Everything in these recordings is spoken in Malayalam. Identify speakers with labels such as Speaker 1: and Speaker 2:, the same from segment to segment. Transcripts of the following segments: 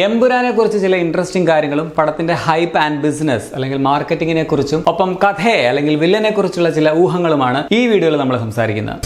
Speaker 1: എമ്പുരാനെ കുറിച്ച് ചില ഇൻട്രസ്റ്റിംഗ് കാര്യങ്ങളും പടത്തിന്റെ ഹൈപ്പ് ആൻഡ് ബിസിനസ് അല്ലെങ്കിൽ മാർക്കറ്റിംഗിനെ കുറിച്ചും ഒപ്പം കഥയെ അല്ലെങ്കിൽ വില്ലനെ കുറിച്ചുള്ള ചില ഊഹങ്ങളുമാണ് ഈ വീഡിയോയിൽ നമ്മൾ സംസാരിക്കുന്നത്.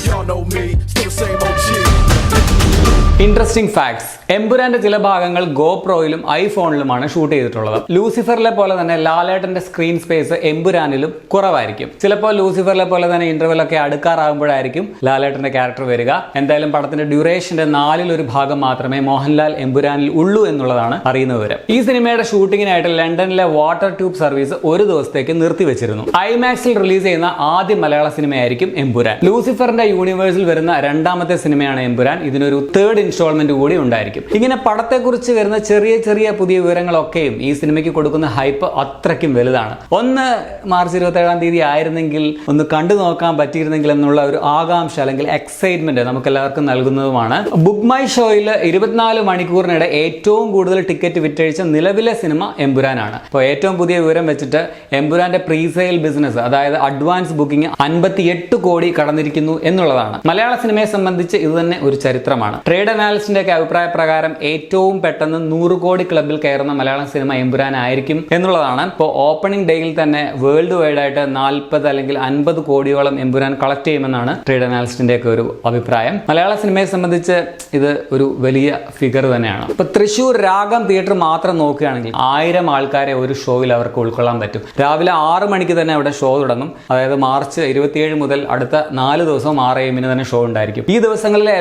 Speaker 1: Interesting facts. എമ്പുരാന്റെ ചില ഭാഗങ്ങൾ ഗോപ്രോയിലും ഐഫോണിലുമാണ് ഷൂട്ട് ചെയ്തിട്ടുള്ളത്. ലൂസിഫറിലെ പോലെ തന്നെ ലാലേട്ടന്റെ സ്ക്രീൻ സ്പേസ് എമ്പുരാനിലും കുറവായിരിക്കും. ചിലപ്പോൾ ലൂസിഫറിലെ പോലെ തന്നെ ഇന്റർവെൽ ഒക്കെ അടുക്കാറാകുമ്പോഴായിരിക്കും ലാലേട്ടന്റെ ക്യാരക്ടർ വരിക. എന്തായാലും പടത്തിന്റെ ഡ്യൂറേഷന്റെ 1/4 ഭാഗം മാത്രമേ മോഹൻലാൽ എമ്പുരാനിൽ ഉള്ളൂ എന്നുള്ളതാണ് അറിയുന്ന വിവരം. ഈ സിനിമയുടെ ഷൂട്ടിങ്ങിനായിട്ട് ലണ്ടനിലെ വാട്ടർ ട്യൂബ് സർവീസ് ഒരു ദിവസത്തേക്ക് നിർത്തിവെച്ചിരുന്നു. ഐമാക്സിൽ റിലീസ് ചെയ്യുന്ന ആദ്യ മലയാള സിനിമയായിരിക്കും എമ്പുരാൻ. ലൂസിഫറിന്റെ യൂണിവേഴ്സിൽ വരുന്ന രണ്ടാമത്തെ സിനിമയാണ് എമ്പുരാൻ. ഇതിനൊരു തേർഡ് ഇൻസ്റ്റാൾമെന്റ് കൂടി ഉണ്ടായിരിക്കും. ഇങ്ങനെ പടത്തെക്കുറിച്ച് വരുന്ന ചെറിയ ചെറിയ പുതിയ വിവരങ്ങളൊക്കെയും ഈ സിനിമയ്ക്ക് കൊടുക്കുന്ന ഹൈപ്പ് അത്രയ്ക്കും വലുതാണ്. ഒന്ന് മാർച്ച് 27 ആയിരുന്നെങ്കിൽ ഒന്ന് കണ്ടു നോക്കാൻ പറ്റിയിരുന്നെങ്കിൽ എന്നുള്ള ഒരു ആകാംക്ഷ അല്ലെങ്കിൽ എക്സൈറ്റ്മെന്റ് നമുക്ക് എല്ലാവർക്കും നൽകുന്നതുമാണ്. ബുക്ക് മൈ ഷോയിൽ 24 മണിക്കൂറിനിടെ ഏറ്റവും കൂടുതൽ ടിക്കറ്റ് വിറ്റഴിച്ച നിലവിലെ സിനിമ എമ്പുരാനാണ്. അപ്പോൾ ഏറ്റവും പുതിയ വിവരം വെച്ചിട്ട് എമ്പുരാന്റെ പ്രീസെയിൽ ബിസിനസ്, അതായത് അഡ്വാൻസ് ബുക്കിംഗ് 58 കോടി കടന്നിരിക്കുന്നു എന്നുള്ളതാണ്. മലയാള സിനിമയെ സംബന്ധിച്ച് ഇത് തന്നെ ഒരു ചരിത്രമാണ്. ട്രേഡ് അനാലിസ്റ്റിന്റെ ഒക്കെ അഭിപ്രായ പ്രകാരം ഏറ്റവും പെട്ടെന്ന് 100 കോടി ക്ലബിൽ കയറുന്ന മലയാളം സിനിമ എമ്പുരാൻ ആയിരിക്കും എന്നുള്ളതാണ്. ഇപ്പോൾ ഓപ്പണിംഗ് ഡേയിൽ തന്നെ വേൾഡ് വൈഡ് ആയിട്ട് 40 അല്ലെങ്കിൽ 50 കോടിയോളം എമ്പുരാൻ കളക്ട് ചെയ്യുമെന്നാണ് ട്രേഡ് അനാലിസ്റ്റിന്റെ ഒക്കെ ഒരു അഭിപ്രായം. മലയാള സിനിമയെ സംബന്ധിച്ച് ഇത് ഒരു വലിയ ഫിഗർ തന്നെയാണ്. ഇപ്പൊ തൃശ്ശൂർ രാഗം തിയേറ്റർ മാത്രം നോക്കുകയാണെങ്കിൽ 1000 ആൾക്കാരെ ഒരു ഷോയിൽ അവർക്ക് ഉൾക്കൊള്ളാൻ പറ്റും. രാവിലെ 6 മണിക്ക് തന്നെ അവിടെ ഷോ തുടങ്ങും. അതായത് മാർച്ച് 27 മുതൽ അടുത്ത 4 ദിവസവും 6 AM തന്നെ ഷോ ഉണ്ടായിരിക്കും. ഈ ദിവസങ്ങളിലെ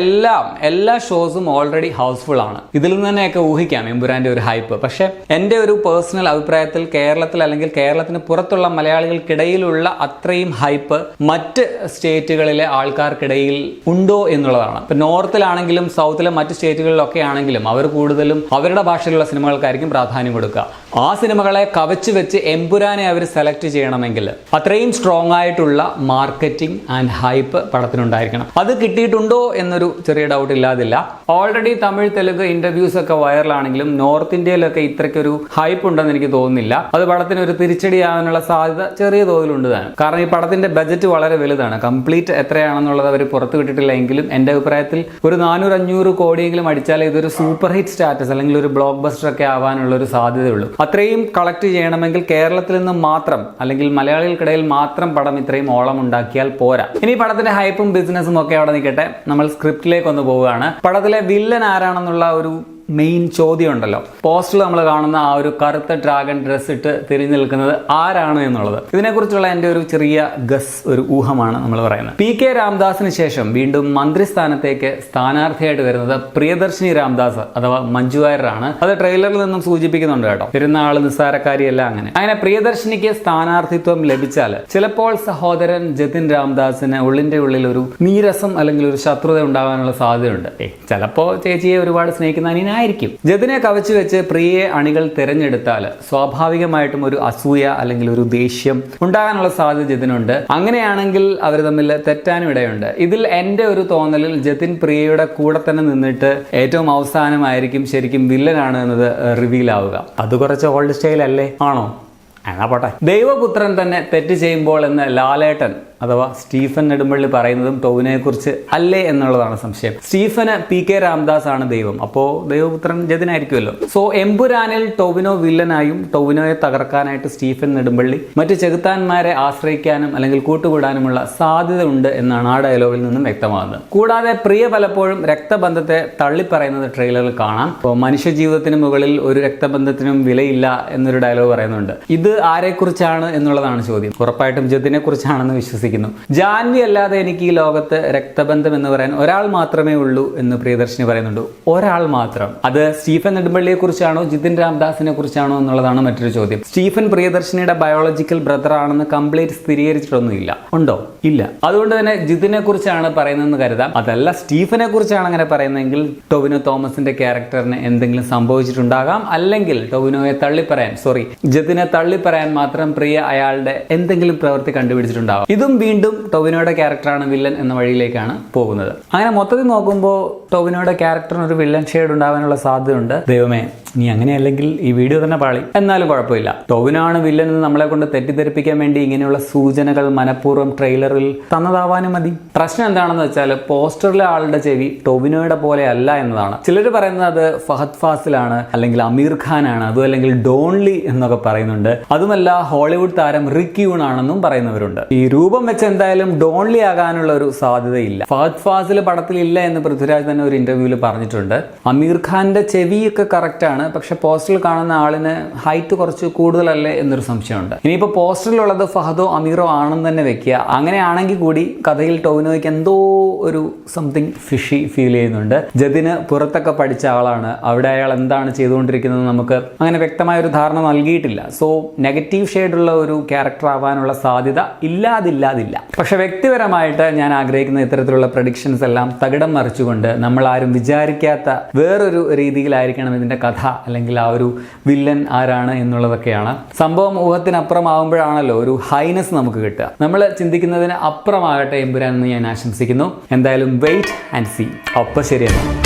Speaker 1: എല്ലാ ഷോസും ഓൾറെഡി ഹൗസ്ഫുൾ ആണ്. ഇതിൽ നിന്ന് തന്നെയൊക്കെ ഊഹിക്കാം എമ്പുരാന്റെ ഒരു ഹൈപ്പ്. പക്ഷെ എൻ്റെ ഒരു പേഴ്സണൽ അഭിപ്രായത്തിൽ കേരളത്തിൽ അല്ലെങ്കിൽ കേരളത്തിന് പുറത്തുള്ള മലയാളികൾക്കിടയിലുള്ള അത്രയും ഹൈപ്പ് മറ്റ് സ്റ്റേറ്റുകളിലെ ആൾക്കാർക്കിടയിൽ ഉണ്ടോ എന്നുള്ളതാണ്. ഇപ്പൊ നോർത്തിലാണെങ്കിലും സൗത്തിലെ മറ്റ് സ്റ്റേറ്റുകളിലൊക്കെ ആണെങ്കിലും അവർ കൂടുതലും അവരുടെ ഭാഷയിലുള്ള സിനിമകൾക്കായിരിക്കും പ്രാധാന്യം കൊടുക്കുക. ആ സിനിമകളെ കവച്ചു വെച്ച് എമ്പുരാനെ അവർ സെലക്ട് ചെയ്യണമെങ്കിൽ അത്രയും സ്ട്രോങ് ആയിട്ടുള്ള മാർക്കറ്റിംഗ് ആൻഡ് ഹൈപ്പ് പടത്തിനുണ്ടായിരിക്കണം. അത് കിട്ടിയിട്ടുണ്ടോ എന്നൊരു ചെറിയ ഡൗട്ട് ഇല്ലാതില്ല. ഓൾറെഡി തമിഴ്, തെലുങ്ക് ഇന്റർവ്യൂസ് ഒക്കെ വൈറലാണെങ്കിലും നോർത്ത് ഇന്ത്യയിലൊക്കെ ഇത്രയ്ക്കൊരു ഹൈപ്പ് ഉണ്ടെന്ന് എനിക്ക് തോന്നുന്നില്ല. അത് പടത്തിന് ഒരു തിരിച്ചടിയാകാനുള്ള സാധ്യത ചെറിയ തോതിലുണ്ട് താനും. കാരണം ഈ പടത്തിന്റെ ബജറ്റ് വളരെ വലുതാണ്. കംപ്ലീറ്റ് എത്രയാണെന്നുള്ളത് അവർ പുറത്തു വിട്ടിട്ടില്ല എങ്കിലും എൻ്റെ അഭിപ്രായത്തിൽ ഒരു 400-500 കോടിയെങ്കിലും അടിച്ചാലേ ഇതൊരു സൂപ്പർ ഹിറ്റ് സ്റ്റാറ്റസ് അല്ലെങ്കിൽ ഒരു ബ്ലോക്ക് ബസ്റ്റർ ഒക്കെ ആവാനുള്ള ഒരു സാധ്യതയുള്ളൂ. അത്രയും കളക്ട് ചെയ്യണമെങ്കിൽ കേരളത്തിൽ നിന്ന് മാത്രം അല്ലെങ്കിൽ മലയാളികൾക്കിടയിൽ മാത്രം പടം ഇത്രയും ഓളം ഉണ്ടാക്കിയാൽ പോരാ. ഇനി പടത്തിന്റെ ഹൈപ്പും ബിസിനസ്സും ഒക്കെ അവിടെ നിൽക്കട്ടെ. നമ്മൾ സ്ക്രിപ്റ്റിലേക്ക് ഒന്ന് പോവുകയാണ്. പടത്തിലെ വില്ലൻ ആരാണെന്നുള്ള ഒരു മെയിൻ ചോദ്യം ഉണ്ടല്ലോ. പോസ്റ്ററിൽ നമ്മൾ കാണുന്ന ആ ഒരു കറുത്ത ഡ്രാഗൺ ഡ്രസ് ഇട്ട് തിരിഞ്ഞു നിൽക്കുന്നത് ആരാണ് എന്നുള്ളത്. ഇതിനെക്കുറിച്ചുള്ള എൻ്റെ ഒരു ചെറിയ ഒരു ഊഹമാണ് നമ്മൾ പറയുന്നത്. PK രാംദാസിന് ശേഷം വീണ്ടും മന്ത്രിസ്ഥാനത്തേക്ക് സ്ഥാനാർത്ഥിയായിട്ട് വരുന്നത് പ്രിയദർശിനി രാംദാസ് അഥവാ മഞ്ജു വാര്യറാണ്. അത് ട്രെയിലറിൽ നിന്നും സൂചിപ്പിക്കുന്നുണ്ട് കേട്ടോ. വരുന്ന ആള് നിസ്സാരക്കാരിയല്ല. അങ്ങനെ പ്രിയദർശിനിക്ക് സ്ഥാനാർത്ഥിത്വം ലഭിച്ചാൽ ചിലപ്പോൾ സഹോദരൻ ജതിൻ രാംദാസിന് ഉള്ളിന്റെ ഉള്ളിൽ ഒരു നീരസം അല്ലെങ്കിൽ ഒരു ശത്രുത ഉണ്ടാകാനുള്ള സാധ്യതയുണ്ട്. ചിലപ്പോ ചേച്ചിയെ ഒരുപാട് സ്നേഹിക്കുന്ന ആയിരിക്കും. ജതിനെ കവച്ചു വെച്ച് പ്രിയയെ അണികൾ തിരഞ്ഞെടുത്താൽ സ്വാഭാവികമായിട്ടും ഒരു അസൂയ അല്ലെങ്കിൽ ഒരു ദേഷ്യം ഉണ്ടാകാനുള്ള സാധ്യത ജതിനുണ്ട്. അങ്ങനെയാണെങ്കിൽ അവർ തമ്മിൽ തെറ്റാനും ഇടയുണ്ട്. ഇതിൽ എൻ്റെ ഒരു തോന്നലിൽ ജതിൻ പ്രിയയുടെ കൂടെ തന്നെ നിന്നിട്ട് ഏറ്റവും അവസാനമായിരിക്കും ശരിക്കും വില്ലനാണ് എന്നത് റിവീൽ ആവുക. അത് കുറച്ച് ഓൾഡ് സ്റ്റൈൽ അല്ലേ? ആണോ? എന്നാ പോട്ടെ. ദൈവപുത്രൻ തന്നെ തെറ്റ് ചെയ്യുമ്പോൾ എന്ന് ലാലേട്ടൻ അഥവാ സ്റ്റീഫൻ നെടുമ്പള്ളി പറയുന്നതും ടൊവിനോയെ കുറിച്ച് അല്ലേ എന്നുള്ളതാണ് സംശയം. സ്റ്റീഫന് PK രാംദാസ് ആണ് ദൈവം. അപ്പോ ദൈവപുത്രൻ ജതിനായിരിക്കുമല്ലോ. സോ എമ്പുരാനിൽ ടൊവിനോ വില്ലനായും ടൊവിനോയെ തകർക്കാനായിട്ട് സ്റ്റീഫൻ നെടുമ്പള്ളി മറ്റു ചെകുത്താന്മാരെ ആശ്രയിക്കാനും അല്ലെങ്കിൽ കൂട്ടുകൂടാനുമുള്ള സാധ്യത ഉണ്ട് എന്നാണ് ആ ഡയലോഗിൽ നിന്നും വ്യക്തമാകുന്നത്. കൂടാതെ പ്രിയ പലപ്പോഴും രക്തബന്ധത്തെ തള്ളിപ്പറയുന്നത് ട്രെയിലറിൽ കാണാം. ഇപ്പോൾ മനുഷ്യ ജീവിതത്തിന് മുകളിൽ ഒരു രക്തബന്ധത്തിനും വിലയില്ല എന്നൊരു ഡയലോഗ് പറയുന്നുണ്ട്. ഇത് ആരെക്കുറിച്ചാണ് എന്നുള്ളതാണ് ചോദ്യം. ഉറപ്പായിട്ടും ജതിനെ കുറിച്ചാണെന്ന് വിശ്വസിക്കുന്നു. ജാൻവി അല്ലാതെ എനിക്ക് ഈ ലോകത്ത് രക്തബന്ധം എന്ന് പറയാൻ ഒരാൾ മാത്രമേ ഉള്ളൂ എന്ന് പ്രിയദർശിനി പറയുന്നുണ്ട്. ഒരാൾ മാത്രം. അത് സ്റ്റീഫൻ നെടുമ്പള്ളിയെ കുറിച്ചാണോ ജിതിൻ രാംദാസിനെ കുറിച്ചാണോ എന്നുള്ളതാണ് മറ്റൊരു ചോദ്യം. സ്റ്റീഫൻ പ്രിയദർശിനിയുടെ ബയോളജിക്കൽ ബ്രദർ ആണെന്ന് കംപ്ലീറ്റ് സ്ഥിരീകരിച്ചിട്ടൊന്നുമില്ല. ഉണ്ടോ? ഇല്ല. അതുകൊണ്ട് തന്നെ ജിതിനെ കുറിച്ചാണ് പറയുന്നതെന്ന് കരുതാം. അതല്ല സ്റ്റീഫനെ കുറിച്ചാണ് അങ്ങനെ പറയുന്നതെങ്കിൽ ടൊവിനോ തോമസിന്റെ ക്യാരക്ടറിന് എന്തെങ്കിലും സംഭവിച്ചിട്ടുണ്ടാകാം. അല്ലെങ്കിൽ ടൊവിനോയെ ജതിനെ തള്ളിപ്പറയാൻ മാത്രം പ്രിയ അയാളുടെ എന്തെങ്കിലും പ്രവൃത്തി കണ്ടുപിടിച്ചിട്ടുണ്ടാവാം. ഇതും വീണ്ടും ടൊവിനോയുടെ ക്യാരക്ടറാണ് വില്ലൻ എന്ന വഴിയിലേക്കാണ് പോകുന്നത്. അങ്ങനെ മൊത്തത്തിൽ നോക്കുമ്പോൾ ടൊവിനോയുടെ ക്യാരക്ടറിന് ഒരു വില്ലൻ ഷെയ്ഡ് ഉണ്ടാവാനുള്ള സാധ്യതയുണ്ട്. ദൈവമേ, നീ അങ്ങനെയല്ലെങ്കിൽ ഈ വീഡിയോ തന്നെ പാളി. എന്നാലും കുഴപ്പമില്ല, ടോവിനോയാണ് വില്ലൻ എന്ന് നമ്മളെ കൊണ്ട് തെറ്റിദ്ധരിപ്പിക്കാൻ വേണ്ടി ഇങ്ങനെയുള്ള സൂചനകൾ മനഃപൂർവ്വം ട്രെയിലറിൽ തന്നതാവാനും മതി. പ്രശ്നം എന്താണെന്ന് വെച്ചാൽ പോസ്റ്ററിലെ ആളുടെ ചെവി ടോവിനോയുടെ പോലെ അല്ല എന്നതാണ്. ചിലർ പറയുന്നത് അത് ഫഹദ് ഫാസിലാണ്, അല്ലെങ്കിൽ അമീർ ഖാനാണ്, അതും അല്ലെങ്കിൽ ഡോൺലി എന്നൊക്കെ പറയുന്നുണ്ട്. അതുമല്ല ഹോളിവുഡ് താരം റിക് യൂൺ ആണെന്നും പറയുന്നവരുണ്ട്. ഈ രൂപം വെച്ച് എന്തായാലും ഡോൺലി ആകാനുള്ള ഒരു സാധ്യതയില്ല. ഫഹദ് ഫാസിൽ പടത്തിലില്ല എന്ന് പൃഥ്വിരാജ് തന്നെ ഒരു ഇന്റർവ്യൂവിൽ പറഞ്ഞിട്ടുണ്ട്. അമീർ ഖാന്റെ ചെവിയൊക്കെ കറക്റ്റ് ആണ്, പക്ഷെ പോസ്റ്ററിൽ കാണുന്ന ആളിന് ഹൈറ്റ് കുറച്ച് കൂടുതലല്ലേ എന്നൊരു സംശയമുണ്ട്. ഇനിയിപ്പോൾ പോസ്റ്ററിലുള്ളത് ഫഹദോ അമീറോ ആണെന്ന് തന്നെ വെക്കുക. അങ്ങനെയാണെങ്കിൽ കൂടി കഥയിൽ ടോവിനോയ്ക്ക് എന്തോ ഒരു സംതിങ് ഫിഷി ഫീൽ ചെയ്യുന്നുണ്ട്. ജതിന് പുറത്തൊക്കെ പഠിച്ച ആളാണ്, അവിടെ അയാൾ എന്താണ് ചെയ്തുകൊണ്ടിരിക്കുന്നത് നമുക്ക് അങ്ങനെ വ്യക്തമായ ഒരു ധാരണ നൽകിയിട്ടില്ല. സോ നെഗറ്റീവ് ഷെയ്ഡുള്ള ഒരു ക്യാരക്ടർ ആവാനുള്ള സാധ്യത ഇല്ലാതില്ല. പക്ഷെ വ്യക്തിപരമായിട്ട് ഞാൻ ആഗ്രഹിക്കുന്ന ഇത്തരത്തിലുള്ള പ്രഡിക്ഷൻസ് എല്ലാം തകിടം മറിച്ചുകൊണ്ട് നമ്മൾ ആരും വിചാരിക്കാത്ത വേറൊരു രീതിയിലായിരിക്കണം ഇതിന്റെ കഥ, അല്ലെങ്കിൽ ആ ഒരു വില്ലൻ ആരാണ് എന്നുള്ളതൊക്കെയാണ്. സംഭവം ഊഹത്തിനപ്പുറമാകുമ്പോഴാണല്ലോ ഒരു ഹൈനസ് നമുക്ക് കിട്ടുക. നമ്മൾ ചിന്തിക്കുന്നതിന് അപ്പുറമാകട്ടെ എമ്പുരാൻ എന്ന് ഞാൻ ആശംസിക്കുന്നു. എന്തായാലും വെയിറ്റ് ആൻഡ് സീ. അപ്പോൾ ശരിയാണ്.